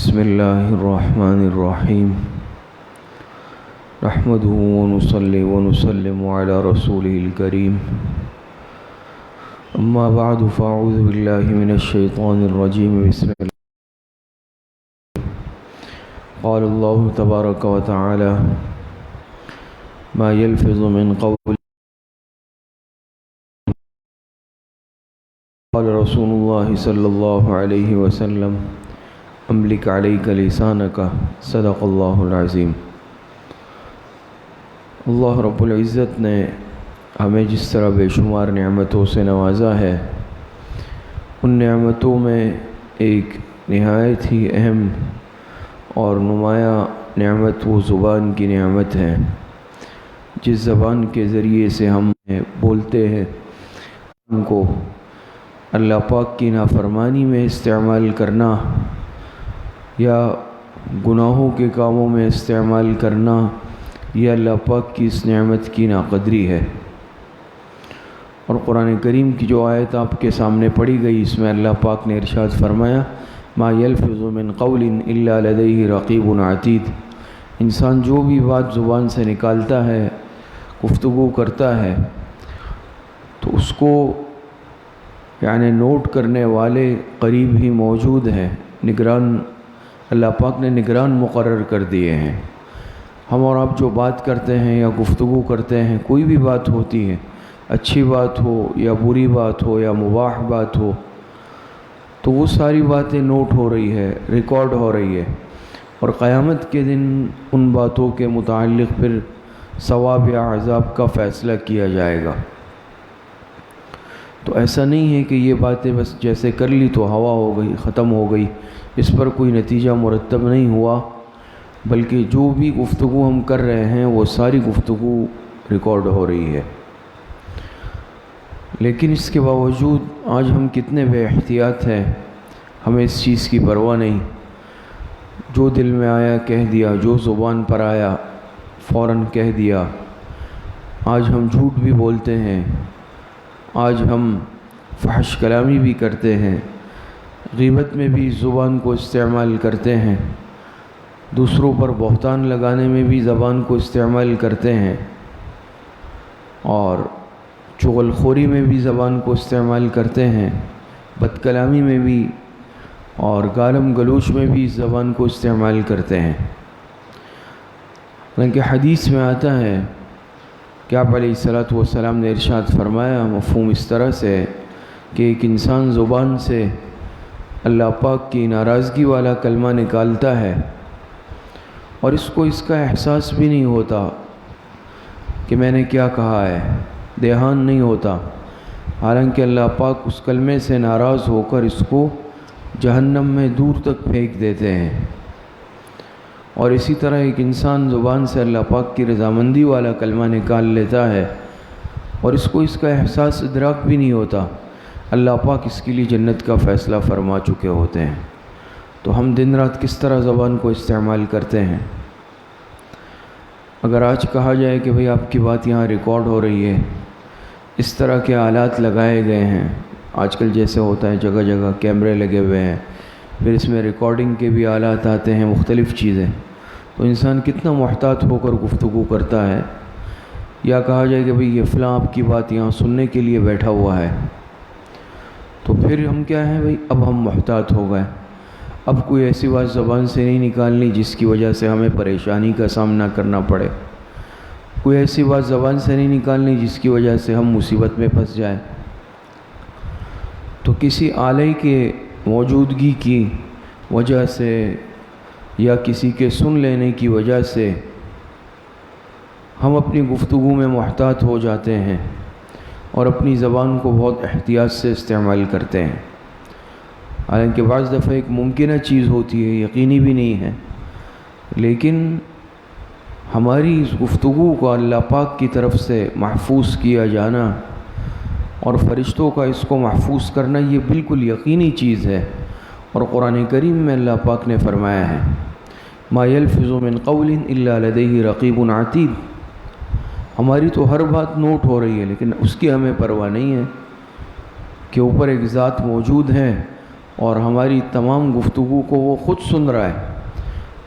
بسم اللہ الرحمن الرحیم نحمده ونصلی ونسلم علی رسولہ الکریم اما بعد فاعوذ باللہ من الشیطان الرجیم بسم اللہ قال اللہ تبارک و تعالی ما يلفظ من قول قال رسول اللہ صلی اللہ علیہ وسلم املک علیک لسانک صدق اللہ العظیم۔ اللہ رب العزت نے ہمیں جس طرح بے شمار نعمتوں سے نوازا ہے، ان نعمتوں میں ایک نہایت ہی اہم اور نمایاں نعمت وہ زبان کی نعمت ہے، جس زبان کے ذریعے سے ہم بولتے ہیں ان کو اللہ پاک کی نافرمانی میں استعمال کرنا یا گناہوں کے کاموں میں استعمال کرنا، یہ اللہ پاک کی اس نعمت کی ناقدری ہے۔ اور قرآن کریم کی جو آیت آپ کے سامنے پڑھی گئی، اس میں اللہ پاک نے ارشاد فرمایا ما یلفظ من قول الا لدیہ رقیب عتید۔ انسان جو بھی بات زبان سے نکالتا ہے، گفتگو کرتا ہے، تو اس کو نوٹ کرنے والے قریب ہی موجود ہیں، نگران اللہ پاک نے نگران مقرر کر دیے ہیں۔ ہم اور آپ جو بات کرتے ہیں یا گفتگو کرتے ہیں، کوئی بھی بات ہوتی ہے، اچھی بات ہو یا بری بات ہو یا مباح بات ہو، تو وہ ساری باتیں نوٹ ہو رہی ہے، ریکارڈ ہو رہی ہے، اور قیامت کے دن ان باتوں کے متعلق پھر ثواب یا عذاب کا فیصلہ کیا جائے گا۔ تو ایسا نہیں ہے کہ یہ باتیں بس جیسے کر لی تو ہوا ہو گئی، ختم ہو گئی، اس پر کوئی نتیجہ مرتب نہیں ہوا، بلکہ جو بھی گفتگو ہم کر رہے ہیں وہ ساری گفتگو ریکارڈ ہو رہی ہے۔ لیکن اس کے باوجود آج ہم کتنے بے احتیاط ہیں، ہمیں اس چیز کی پرواہ نہیں، جو دل میں آیا کہہ دیا، جو زبان پر آیا فوراً کہہ دیا۔ آج ہم جھوٹ بھی بولتے ہیں، آج ہم فحش کلامی بھی کرتے ہیں، غیبت میں بھی زبان کو استعمال کرتے ہیں، دوسروں پر بہتان لگانے میں بھی زبان کو استعمال کرتے ہیں، اور چغل خوری میں بھی زبان کو استعمال کرتے ہیں، بد کلامی میں بھی اور گالم گلوچ میں بھی زبان کو استعمال کرتے ہیں۔ حالانکہ حدیث میں آتا ہے کہ آپ علیہ الصلاۃ والسلام نے ارشاد فرمایا، مفہوم اس طرح سے کہ ایک انسان زبان سے اللہ پاک کی ناراضگی والا کلمہ نکالتا ہے اور اس کو اس کا احساس بھی نہیں ہوتا کہ میں نے کیا کہا ہے، دھیان نہیں ہوتا، حالانکہ اللہ پاک اس کلمے سے ناراض ہو کر اس کو جہنم میں دور تک پھینک دیتے ہیں۔ اور اسی طرح ایک انسان زبان سے اللہ پاک کی رضامندی والا کلمہ نکال لیتا ہے اور اس کو اس کا احساس ادراک بھی نہیں ہوتا، اللہ پاک اس کے لیے جنت کا فیصلہ فرما چکے ہوتے ہیں۔ تو ہم دن رات کس طرح زبان کو استعمال کرتے ہیں؟ اگر آج کہا جائے کہ بھئی آپ کی بات یہاں ریکارڈ ہو رہی ہے، اس طرح کے آلات لگائے گئے ہیں، آج کل جیسے ہوتا ہے جگہ جگہ کیمرے لگے ہوئے ہیں، پھر اس میں ریکارڈنگ کے بھی آلات آتے ہیں، مختلف چیزیں، تو انسان کتنا محتاط ہو کر گفتگو کرتا ہے۔ یا کہا جائے کہ بھئی یہ فلاں آپ کی بات یہاں سننے کے لیے بیٹھا ہوا ہے، تو پھر ہم کیا ہیں بھئی، اب ہم محتاط ہو گئے، اب کوئی ایسی بات زبان سے نہیں نکالنی جس کی وجہ سے ہمیں پریشانی کا سامنا کرنا پڑے، کوئی ایسی بات زبان سے نہیں نکالنی جس کی وجہ سے ہم مصیبت میں پھنس جائیں۔ تو کسی آلے کے موجودگی کی وجہ سے یا کسی کے سن لینے کی وجہ سے ہم اپنی گفتگو میں محتاط ہو جاتے ہیں اور اپنی زبان کو بہت احتیاط سے استعمال کرتے ہیں، حالانکہ بعض دفعہ ایک ممکنہ چیز ہوتی ہے، یقینی بھی نہیں ہے، لیکن ہماری اس گفتگو کو اللہ پاک کی طرف سے محفوظ کیا جانا اور فرشتوں کا اس کو محفوظ کرنا، یہ بالکل یقینی چیز ہے۔ اور قرآن کریم میں اللہ پاک نے فرمایا ہے ما یلفظ من قول الا لدیہ رقیب عتید۔ ہماری تو ہر بات نوٹ ہو رہی ہے، لیکن اس کی ہمیں پرواہ نہیں ہے کہ اوپر ایک ذات موجود ہے اور ہماری تمام گفتگو کو وہ خود سن رہا ہے،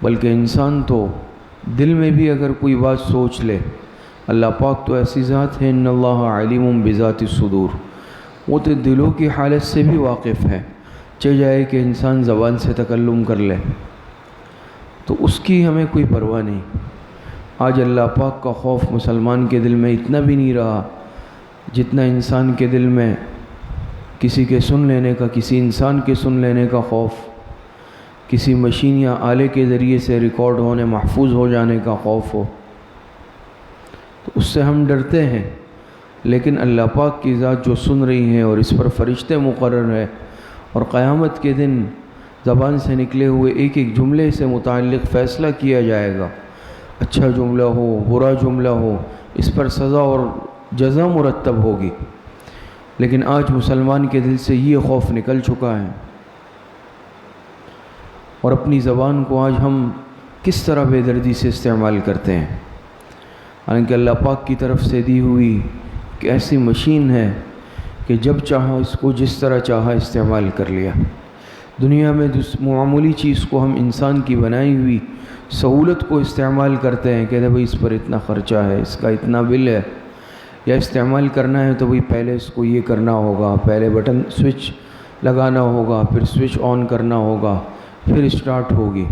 بلکہ انسان تو دل میں بھی اگر کوئی بات سوچ لے، اللہ پاک تو ایسی ذات ہے، ان اللہ علیم بذات الصدور، وہ تو دلوں کی حالت سے بھی واقف ہے، چاہے جائے کہ انسان زبان سے تکلم کر لے تو اس کی ہمیں کوئی پرواہ نہیں۔ آج اللہ پاک کا خوف مسلمان کے دل میں اتنا بھی نہیں رہا جتنا انسان کے دل میں کسی کے سن لینے کا، کسی انسان کے سن لینے کا خوف، کسی مشین یا آلے کے ذریعے سے ریکارڈ ہونے، محفوظ ہو جانے کا خوف ہو، تو اس سے ہم ڈرتے ہیں۔ لیکن اللہ پاک کی ذات جو سن رہی ہے اور اس پر فرشتے مقرر ہے، اور قیامت کے دن زبان سے نکلے ہوئے ایک ایک جملے سے متعلق فیصلہ کیا جائے گا، اچھا جملہ ہو، برا جملہ ہو، اس پر سزا اور جزا مرتب ہوگی۔ لیکن آج مسلمان کے دل سے یہ خوف نکل چکا ہے، اور اپنی زبان کو آج ہم کس طرح بے دردی سے استعمال کرتے ہیں، حالانکہ اللہ پاک کی طرف سے دی ہوئی ایک ایسی مشین ہے کہ جب چاہا اس کو جس طرح چاہا استعمال کر لیا۔ دنیا میں معمولی چیز کو ہم انسان کی بنائی ہوئی سہولت کو استعمال کرتے ہیں، کہتے ہیں بھئی اس پر اتنا خرچہ ہے، اس کا اتنا بل ہے، یا استعمال کرنا ہے تو بھئی پہلے اس کو یہ کرنا ہوگا، پہلے بٹن سوئچ لگانا ہوگا، پھر سوئچ آن کرنا ہوگا، پھر اسٹارٹ ہوگی،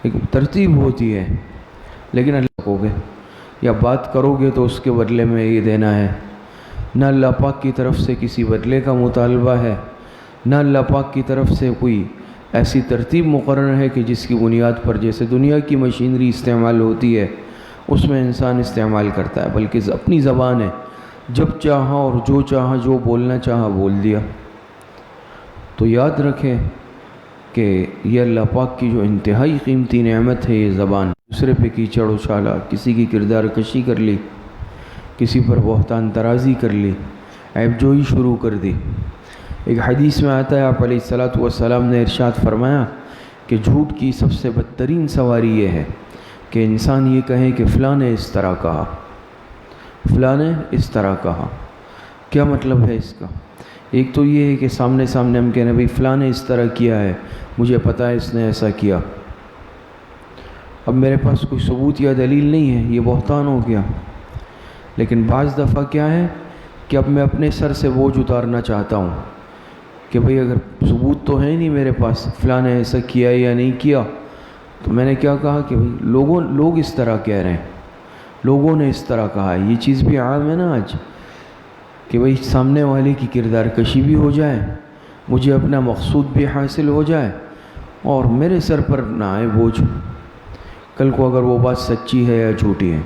ایک ترتیب ہوتی ہے۔ لیکن اللہ کو گے یا بات کرو گے تو اس کے بدلے میں یہ دینا ہے، نہ اللہ پاک کی طرف سے کسی بدلے کا مطالبہ ہے، نہ اللہ پاک کی طرف سے کوئی ایسی ترتیب مقرر ہے کہ جس کی بنیاد پر جیسے دنیا کی مشینری استعمال ہوتی ہے اس میں انسان استعمال کرتا ہے، بلکہ اپنی زبان ہے، جب چاہا اور جو چاہا، جو بولنا چاہا بول دیا۔ تو یاد رکھیں کہ یہ اللہ پاک کی جو انتہائی قیمتی نعمت ہے، یہ زبان، دوسرے پہ کیچڑ اچھالا، کسی کی کردار کشی کر لی، کسی پر بہتان ترازی کر لی، عیب جوئی شروع کر دی۔ ایک حدیث میں آتا ہے، آپ علیہ الصلاۃ والسلام نے ارشاد فرمایا کہ جھوٹ کی سب سے بدترین سواری یہ ہے کہ انسان یہ کہے کہ فلاں نے اس طرح کہا، فلاں نے اس طرح کہا۔ کیا مطلب ہے اس کا؟ ایک تو یہ ہے کہ سامنے ہم کہنے بھئی فلاں نے اس طرح کیا ہے، مجھے پتہ ہے اس نے ایسا کیا، اب میرے پاس کوئی ثبوت یا دلیل نہیں ہے، یہ بہتان ہو گیا۔ لیکن بعض دفعہ کیا ہے کہ اب میں اپنے سر سے بوجھ اتارنا چاہتا ہوں کہ بھئی اگر ثبوت تو ہے نہیں میرے پاس فلاں نے ایسا کیا یا نہیں کیا، تو میں نے کیا کہا کہ بھئی لوگ اس طرح کہہ رہے ہیں، لوگوں نے اس طرح کہا ہے۔ یہ چیز بھی عام ہے نا آج کہ بھئی سامنے والے کی کردار کشی بھی ہو جائے، مجھے اپنا مقصود بھی حاصل ہو جائے، اور میرے سر پر نہ آئے بوجھ کل کو اگر وہ بات سچی ہے یا جھوٹی ہے۔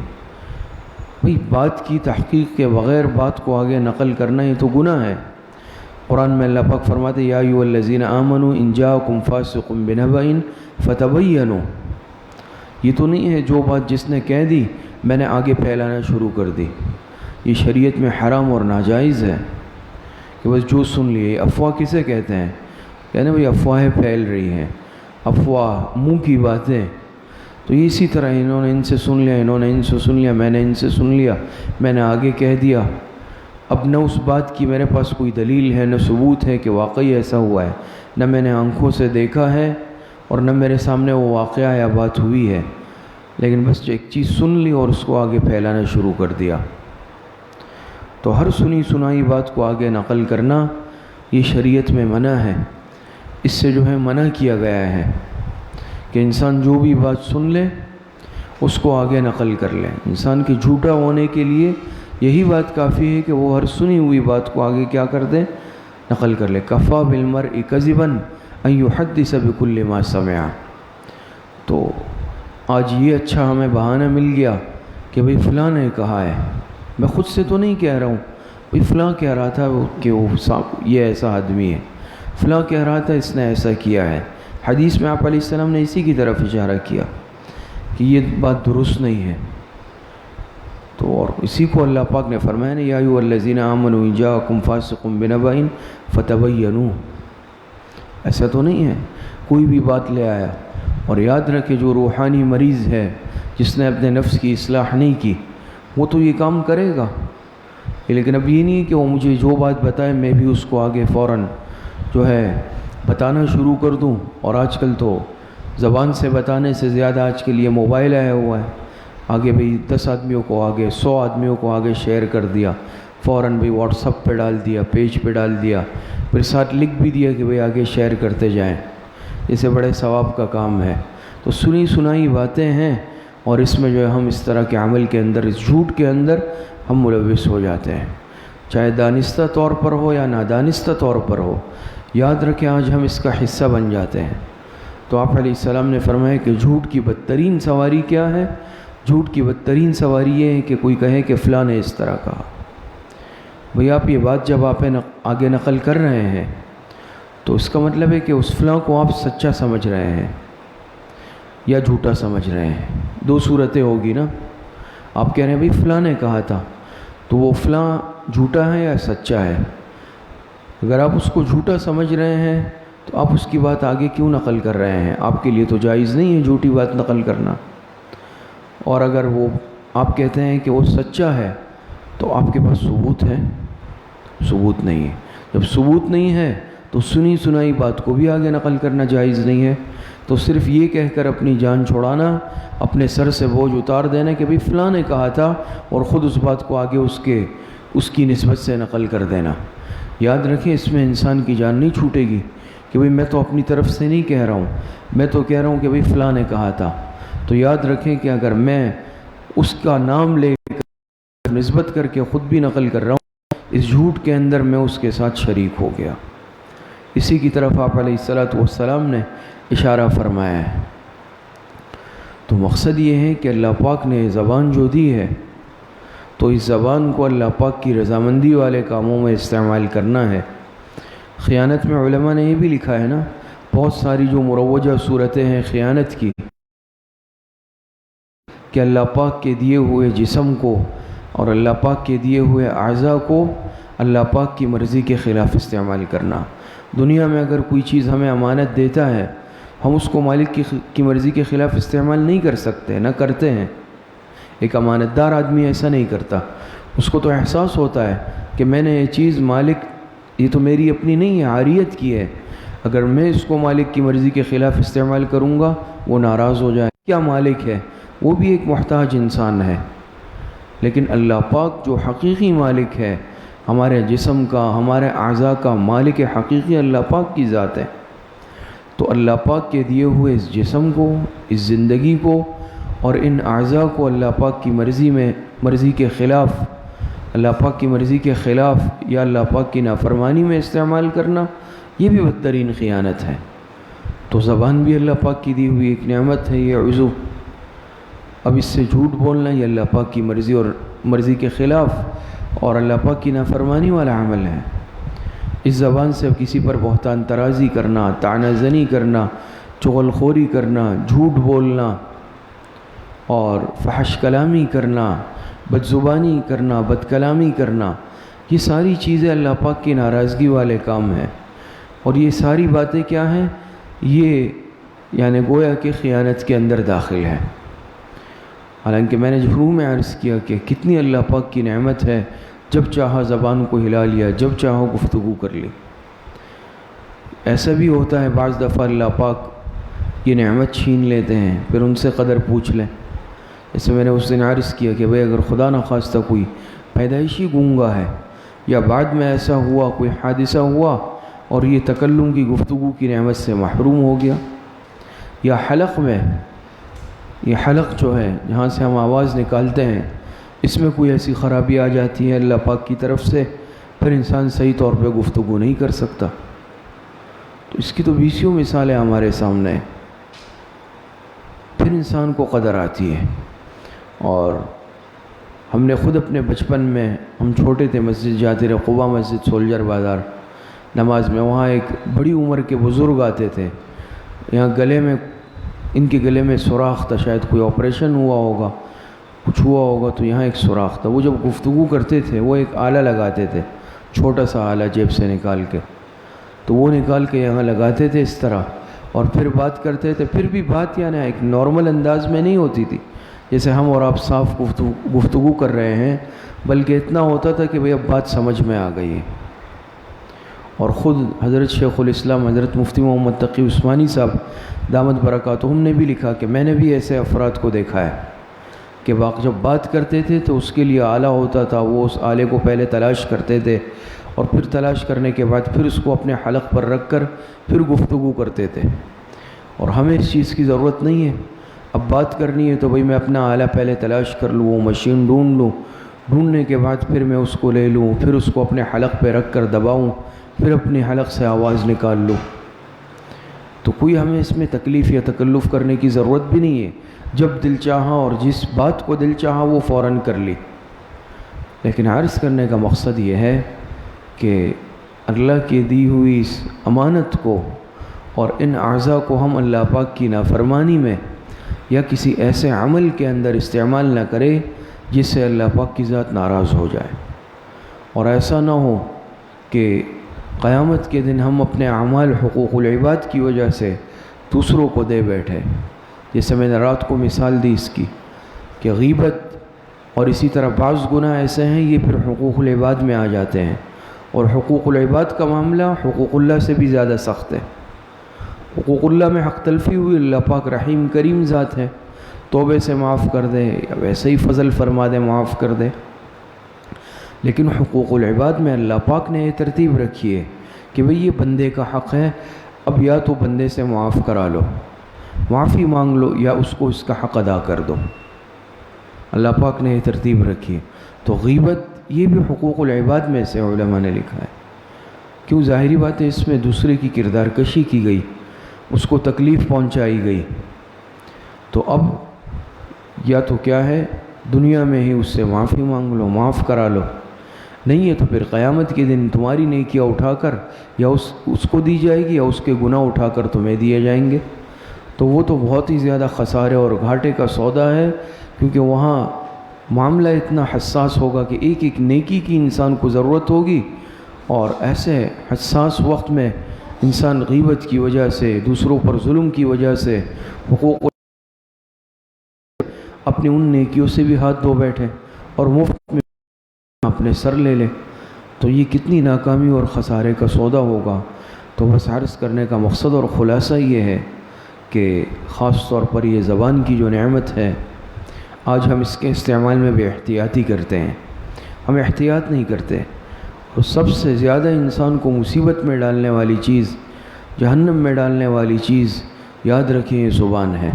بھئی بات کی تحقیق کے بغیر بات کو آگے نقل کرنا یہ تو گناہ ہے۔ قرآن میں اللہ پاک فرماتے یا ایھا الذین آمنوا ان جاءکم فاسق بنبأ فتبینوا، یہ تو نہیں ہے جو بات جس نے کہہ دی میں نے آگے پھیلانا شروع کر دی، یہ شریعت میں حرام اور ناجائز ہے کہ بس جو سن لیے۔ افواہ کسے کہتے ہیں؟ کہتے ہیں بھئی افواہیں پھیل رہی ہیں، افواہ منہ کی باتیں، تو اسی طرح انہوں نے ان سے سن لیا، انہوں نے ان سے سن لیا، میں نے ان سے سن لیا، میں نے آگے کہہ دیا۔ اب نہ اس بات کی میرے پاس کوئی دلیل ہے، نہ ثبوت ہے کہ واقعی ایسا ہوا ہے، نہ میں نے آنکھوں سے دیکھا ہے اور نہ میرے سامنے وہ واقعہ یا بات ہوئی ہے، لیکن بس جو ایک چیز سن لی اور اس کو آگے پھیلانا شروع کر دیا۔ تو ہر سنی سنائی بات کو آگے نقل کرنا یہ شریعت میں منع ہے، اس سے جو ہے منع کیا گیا ہے کہ انسان جو بھی بات سن لے اس کو آگے نقل کر لے۔ انسان کے جھوٹا ہونے کے لیے یہی بات کافی ہے کہ وہ ہر سنی ہوئی بات کو آگے کیا کر دے؟ نقل کر لے۔ کفا بالمرء کذبا ان یحدث بکل ما سمع۔ تو آج یہ اچھا ہمیں بہانہ مل گیا کہ بھئی فلاں نے کہا ہے، میں خود سے تو نہیں کہہ رہا ہوں، بھئی فلاں کہہ رہا تھا کہ یہ ایسا آدمی ہے، فلاں کہہ رہا تھا اس نے ایسا کیا ہے۔ حدیث میں آپ علیہ السلام نے اسی کی طرف اشارہ کیا کہ یہ بات درست نہیں ہے۔ تو اور اسی کو اللہ پاک نے فرمایا نا یا ایھا الذین آمنوا ان جاءکم فاسق بنبأ فتبینوا، ایسا تو نہیں ہے کوئی بھی بات لے آیا۔ اور یاد رکھے جو روحانی مریض ہے جس نے اپنے نفس کی اصلاح نہیں کی وہ تو یہ کام کرے گا، لیکن اب یہ نہیں کہ وہ مجھے جو بات بتائے میں بھی اس کو آگے فوراً جو ہے بتانا شروع کر دوں، اور آج کل تو زبان سے بتانے سے زیادہ آج کے لیے موبائل آیا ہوا ہے، آگے بھئی 10 آدمیوں کو آگے 100 آدمیوں کو آگے شیئر کر دیا، فوراً بھئی واٹس ایپ پہ ڈال دیا، پیج پہ ڈال دیا، پھر ساتھ لکھ بھی دیا کہ بھئی آگے شیئر کرتے جائیں، اسے بڑے ثواب کا کام ہے۔ تو سنی سنائی باتیں ہیں، اور اس میں جو ہے ہم اس طرح کے عمل کے اندر، اس جھوٹ کے اندر ہم ملوث ہو جاتے ہیں، چاہے دانستہ طور پر ہو یا نادانستہ طور پر ہو۔ یاد رکھیں آج ہم اس کا حصہ بن جاتے ہیں۔ تو آپ علیہ السلام نے فرمایا کہ جھوٹ کی بدترین سواری کیا ہے؟ جھوٹ کی بدترین سواری یہ ہے کہ کوئی کہے کہ فلاں نے اس طرح کہا۔ بھئی آپ یہ بات جب آپ آگے نقل کر رہے ہیں تو اس کا مطلب ہے کہ اس فلاں کو آپ سچا سمجھ رہے ہیں یا جھوٹا سمجھ رہے ہیں۔ دو صورتیں ہوگی نا، آپ کہہ رہے ہیں بھئی فلاں نے کہا تھا، تو وہ فلاں جھوٹا ہے یا سچا ہے؟ اگر آپ اس کو جھوٹا سمجھ رہے ہیں تو آپ اس کی بات آگے کیوں نقل کر رہے ہیں؟ آپ کے لیے تو جائز نہیں ہے جھوٹی بات نقل کرنا۔ اور اگر وہ آپ کہتے ہیں کہ وہ سچا ہے تو آپ کے پاس ثبوت ہے؟ ثبوت نہیں ہے۔ جب ثبوت نہیں ہے تو سنی سنائی بات کو بھی آگے نقل کرنا جائز نہیں ہے۔ تو صرف یہ کہہ کر اپنی جان چھڑانا، اپنے سر سے بوجھ اتار دینا کہ بھئی فلاں نے کہا تھا، اور خود اس بات کو آگے اس کی نسبت سے نقل کر دینا۔ یاد رکھیں اس میں انسان کی جان نہیں چھوٹے گی کہ بھئی میں تو اپنی طرف سے نہیں کہہ رہا ہوں، میں تو کہہ رہا ہوں کہ بھئی فلاں نے کہا تھا۔ تو یاد رکھیں کہ اگر میں اس کا نام لے کر نسبت کر کے خود بھی نقل کر رہا ہوں، اس جھوٹ کے اندر میں اس کے ساتھ شریک ہو گیا۔ اسی کی طرف آپ علیہ السلام نے اشارہ فرمایا ہے۔ تو مقصد یہ ہے کہ اللہ پاک نے زبان جو دی ہے تو اس زبان کو اللہ پاک کی رضامندی والے کاموں میں استعمال کرنا ہے۔ خیانت میں علماء نے یہ بھی لکھا ہے نا، بہت ساری جو مروجہ صورتیں ہیں خیانت کی، کہ اللہ پاک کے دیے ہوئے جسم کو اور اللہ پاک کے دیے ہوئے اعضاء کو اللہ پاک کی مرضی کے خلاف استعمال کرنا۔ دنیا میں اگر کوئی چیز ہمیں امانت دیتا ہے، ہم اس کو مالک کی مرضی کے خلاف استعمال نہیں کر سکتے، نہ کرتے ہیں۔ ایک امانت دار آدمی ایسا نہیں کرتا، اس کو تو احساس ہوتا ہے کہ میں نے یہ چیز مالک، یہ تو میری اپنی نہیں ہے، عاریت کی ہے، اگر میں اس کو مالک کی مرضی کے خلاف استعمال کروں گا وہ ناراض ہو جائے۔ کیا مالک ہے؟ وہ بھی ایک محتاج انسان ہے، لیکن اللہ پاک جو حقیقی مالک ہے، ہمارے جسم کا، ہمارے اعضاء کا مالک حقیقی اللہ پاک کی ذات ہے۔ تو اللہ پاک کے دیے ہوئے اس جسم کو، اس زندگی کو اور ان اعضاء کو اللہ پاک کی مرضی کے خلاف، اللہ پاک کی مرضی کے خلاف یا اللہ پاک کی نافرمانی میں استعمال کرنا، یہ بھی بدترین خیانت ہے۔ تو زبان بھی اللہ پاک کی دی ہوئی ایک نعمت ہے، یہ عضو، اب اس سے جھوٹ بولنا یہ اللہ پاک کی مرضی کے خلاف اور اللہ پاک کی نافرمانی والا عمل ہے۔ اس زبان سے کسی پر بہتان ترازی کرنا، طعنہ زنی کرنا، چغل خوری کرنا، جھوٹ بولنا اور فحش کلامی کرنا، بد زبانی کرنا، بد کلامی کرنا، یہ ساری چیزیں اللہ پاک کی ناراضگی والے کام ہیں۔ اور یہ ساری باتیں کیا ہیں؟ یہ یعنی گویا کہ خیانت کے اندر داخل ہے۔ حالانکہ میں نے شروع میں عرض کیا کہ کتنی اللہ پاک کی نعمت ہے، جب چاہا زبان کو ہلا لیا، جب چاہو گفتگو کر لی۔ ایسا بھی ہوتا ہے بعض دفعہ اللہ پاک یہ نعمت چھین لیتے ہیں، پھر ان سے قدر پوچھ لیں۔ جیسے میں نے اس دن عرض کیا کہ بھئی اگر خدا نخواستہ کوئی پیدائشی گونگا ہے یا بعد میں ایسا ہوا، کوئی حادثہ ہوا اور یہ تکلم کی گفتگو کی نعمت سے محروم ہو گیا، یا حلق میں، یہ حلق جو ہے جہاں سے ہم آواز نکالتے ہیں، اس میں کوئی ایسی خرابی آ جاتی ہے اللہ پاک کی طرف سے، پھر انسان صحیح طور پہ گفتگو نہیں کر سکتا۔ تو اس کی تو بیسیوں مثالیں ہمارے سامنے ہیں، پھر انسان کو قدر آتی ہے۔ اور ہم نے خود اپنے بچپن میں، ہم چھوٹے تھے، مسجد جاتے رہے، قبا مسجد سولجر بازار، نماز میں وہاں ایک بڑی عمر کے بزرگ آتے تھے، یہاں گلے میں، ان کے گلے میں سوراخ تھا، شاید کوئی آپریشن ہوا ہوگا، کچھ ہوا ہوگا تو یہاں ایک سوراخ تھا۔ وہ جب گفتگو کرتے تھے وہ ایک آلہ لگاتے تھے، چھوٹا سا آلہ جیب سے نکال کے، تو وہ نکال کے یہاں لگاتے تھے اس طرح، اور پھر بات کرتے تھے۔ پھر بھی بات یعنی ایک نارمل انداز میں نہیں ہوتی تھی جیسے ہم اور آپ صاف گفتگو کر رہے ہیں، بلکہ اتنا ہوتا تھا کہ بھئی اب بات سمجھ میں آ گئی ہے۔ اور خود حضرت شیخ الاسلام حضرت مفتی محمد تقی عثمانی صاحب دامت برکاتہم نے بھی لکھا کہ میں نے بھی ایسے افراد کو دیکھا ہے کہ جب بات کرتے تھے تو اس کے لیے آلہ ہوتا تھا، وہ اس آلے کو پہلے تلاش کرتے تھے اور پھر تلاش کرنے کے بعد پھر اس کو اپنے حلق پر رکھ کر پھر گفتگو کرتے تھے۔ اور ہمیں اس چیز کی ضرورت نہیں ہے، اب بات کرنی ہے تو بھئی میں اپنا آلہ پہلے تلاش کر لوں، وہ مشین ڈھونڈ لوں، ڈھونڈنے کے بعد پھر میں اس کو لے لوں، پھر اس کو اپنے حلق پہ رکھ کر دباؤں، پھر اپنے حلق سے آواز نکال لوں۔ تو کوئی ہمیں اس میں تکلیف یا تکلف کرنے کی ضرورت بھی نہیں ہے، جب دل چاہا اور جس بات کو دل چاہا وہ فوراً کر لی۔ لیکن عرض کرنے کا مقصد یہ ہے کہ اللہ کی دی ہوئی اس امانت کو اور ان اعضاء کو ہم اللہ پاک کی نافرمانی میں یا کسی ایسے عمل کے اندر استعمال نہ کرے جس سے اللہ پاک کی ذات ناراض ہو جائے، اور ایسا نہ ہو کہ قیامت کے دن ہم اپنے اعمال حقوق العباد کی وجہ سے دوسروں کو دے بیٹھے۔ جیسے میں نے رات کو مثال دی اس کی کہ غیبت اور اسی طرح بعض گناہ ایسے ہیں یہ پھر حقوق العباد میں آ جاتے ہیں، اور حقوق العباد کا معاملہ حقوق اللہ سے بھی زیادہ سخت ہے۔ حقوق اللہ میں حق تلفی ہوئی، اللہ پاک رحیم کریم ذات ہے، توبے سے معاف کر دے یا ویسے ہی فضل فرما دے معاف کر دے۔ لیکن حقوق العباد میں اللہ پاک نے یہ ترتیب رکھی ہے کہ بھئی یہ بندے کا حق ہے، اب یا تو بندے سے معاف کرا لو، معافی مانگ لو، یا اس کو اس کا حق ادا کر دو۔ اللہ پاک نے یہ ترتیب رکھی ہے۔ تو غیبت یہ بھی حقوق العباد میں سے علماء نے لکھا ہے، کیوں؟ ظاہری بات ہے اس میں دوسرے کی کردار کشی کی گئی، اس کو تکلیف پہنچائی گئی۔ تو اب یا تو کیا ہے، دنیا میں ہی اس سے معافی مانگ لو، معاف کرا لو، نہیں ہے تو پھر قیامت کے دن تمہاری نیکیاں اٹھا کر یا اس کو دی جائے گی یا اس کے گناہ اٹھا کر تمہیں دیے جائیں گے۔ تو وہ تو بہت ہی زیادہ خسارے اور گھاٹے کا سودا ہے، کیونکہ وہاں معاملہ اتنا حساس ہوگا کہ ایک ایک نیکی کی انسان کو ضرورت ہوگی، اور ایسے حساس وقت میں انسان غیبت کی وجہ سے، دوسروں پر ظلم کی وجہ سے، حقوق اپنی ان نیکیوں سے بھی ہاتھ دھو بیٹھے اور مفت میں اپنے سر لے لے، تو یہ کتنی ناکامی اور خسارے کا سودا ہوگا۔ تو بس عرض کرنے کا مقصد اور خلاصہ یہ ہے کہ خاص طور پر یہ زبان کی جو نعمت ہے، آج ہم اس کے استعمال میں بے احتیاطی کرتے ہیں، ہم احتیاط نہیں کرتے، اور سب سے زیادہ انسان کو مصیبت میں ڈالنے والی چیز، جہنم میں ڈالنے والی چیز، یاد رکھیں یہ زبان ہے۔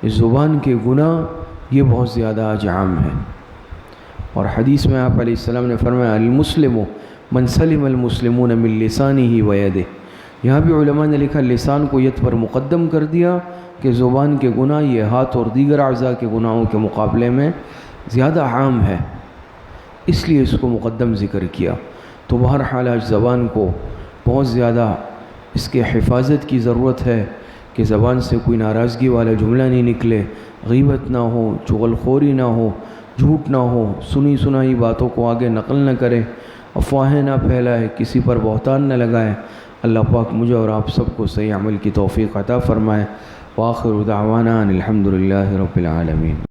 اس زبان کے گناہ یہ بہت زیادہ آج عام ہے، اور حدیث میں آپ علیہ السلام نے فرمایا المسلم من سلم المسلمون من لسانہ و یدہ۔ یہاں بھی علماء نے لکھا لسان کو ید پر مقدم کر دیا کہ زبان کے گناہ یہ ہاتھ اور دیگر اعضاء کے گناہوں کے مقابلے میں زیادہ عام ہے، اس لیے اس کو مقدم ذکر کیا۔ تو بہرحال آج زبان کو بہت زیادہ اس کے حفاظت کی ضرورت ہے کہ زبان سے کوئی ناراضگی والا جملہ نہیں نکلے، غیبت نہ ہو، چغل خوری نہ ہو، جھوٹ نہ ہو، سنی سنائی باتوں کو آگے نقل نہ کرے، افواہیں نہ پھیلائے، کسی پر بہتان نہ لگائے۔ اللہ پاک مجھے اور آپ سب کو صحیح عمل کی توفیق عطا فرمائے۔ وآخر دعوانا ان الحمد للہ رب العالمین۔